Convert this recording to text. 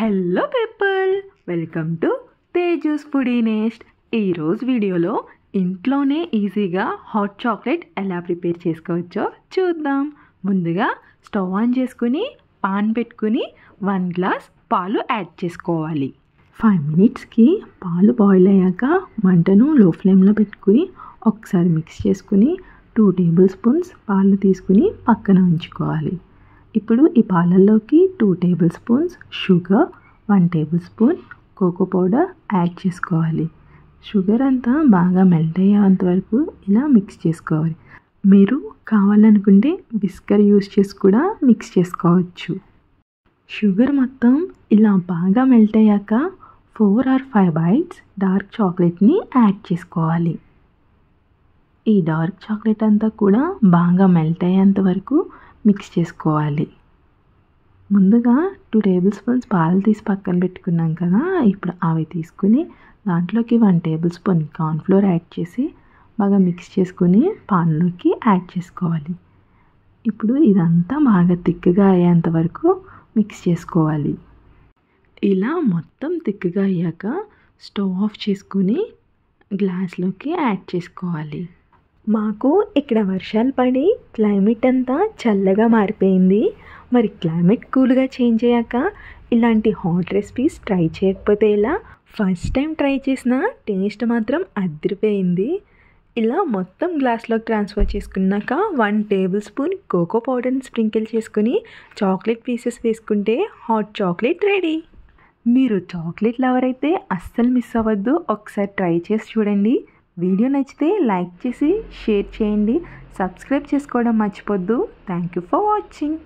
Hello people, welcome to Teju's foodie nest. ఈరోజు వీడియోలో ఇంట్లోనే ఈజీగా హాట్ చాక్లెట్ ఎలా ప్రిపేర్ చేసుకోవచ్చో చూద్దాం. ముందుగా స్టవ్ ఆన్ చేసుకుని పాన్ పెట్టుకుని 1 గ్లాస్ పాలు యాడ్ చేసుకోవాలి. 5 మినిట్స్కి పాలు బాయిల్ అయ్యాక మంటను లో ఫ్లేమ్లో పెట్టుకుని ఒకసారి మిక్స్ చేసుకుని 2 టేబుల్ స్పూన్స్ పాలు తీసుకుని పక్కన ఉంచుకోవాలి. ఇప్పుడు ఈ పాలల్లోకి 2 table spoons sugar, 1 table spoon cocoa powder add చేసుకోవాలి. షుగర్ అంతా బాగా మెల్ట్ అయ్యేంత వరకు ఇలా మిక్స్ చేసుకోవాలి. మీరు కావాలనుకుంటే విస్కర్ యూస్ చేసి కూడా మిక్స్ చేసుకోవచ్చు. షుగర్ మొత్తం ఇలా బాగా మెల్ట్ అయ్యాక 4 or 5 బైట్స్ డార్క్ చాక్లెట్ని యాడ్ చేసుకోవాలి. ఈ డార్క్ చాక్లెట్ అంతా కూడా బాగా మెల్ట్ అయ్యేంత వరకు మిక్స్ చేసుకోవాలి. ముందుగా 2 టేబుల్ స్పూన్స్ పాలు తీసి పక్కన పెట్టుకున్నాం కదా, ఇప్పుడు అవి తీసుకుని దాంట్లోకి 1 టేబుల్ స్పూన్ కార్న్ఫ్లోర్ యాడ్ చేసి బాగా మిక్స్ చేసుకుని పాన్లోకి యాడ్ చేసుకోవాలి. ఇప్పుడు ఇదంతా బాగా థిక్గా అయ్యేంత వరకు మిక్స్ చేసుకోవాలి. ఇలా మొత్తం థిక్గా అయ్యాక స్టవ్ ఆఫ్ చేసుకుని గ్లాస్లోకి యాడ్ చేసుకోవాలి. మాకు ఇక్కడ వర్షాలు పడి క్లైమేట్ అంతా చల్లగా మారిపోయింది. మరి క్లైమేట్ కూల్గా చేంజ్ అయ్యాక ఇలాంటి హాట్ రెసిపీస్ ట్రై చేయకపోతే ఇలా ఫస్ట్ టైం ట్రై చేసిన టేస్ట్ మాత్రం అదిరిపోయింది. ఇలా మొత్తం గ్లాస్లోకి ట్రాన్స్ఫర్ చేసుకున్నాక 1 టేబుల్ స్పూన్ కోకో పౌడర్ని స్ప్రింకిల్ చేసుకుని చాక్లెట్ పీసెస్ వేసుకుంటే హాట్ చాక్లెట్ రెడీ. మీరు చాక్లెట్ లవర్ అయితే అస్సలు మిస్ అవ్వద్దు, ఒకసారి ట్రై చేసి చూడండి. వీడియో నచ్చితే లైక్ చేసి షేర్ చేయండి, సబ్స్క్రైబ్ చేసుకోవడం మర్చిపోద్దు. Thank you for watching.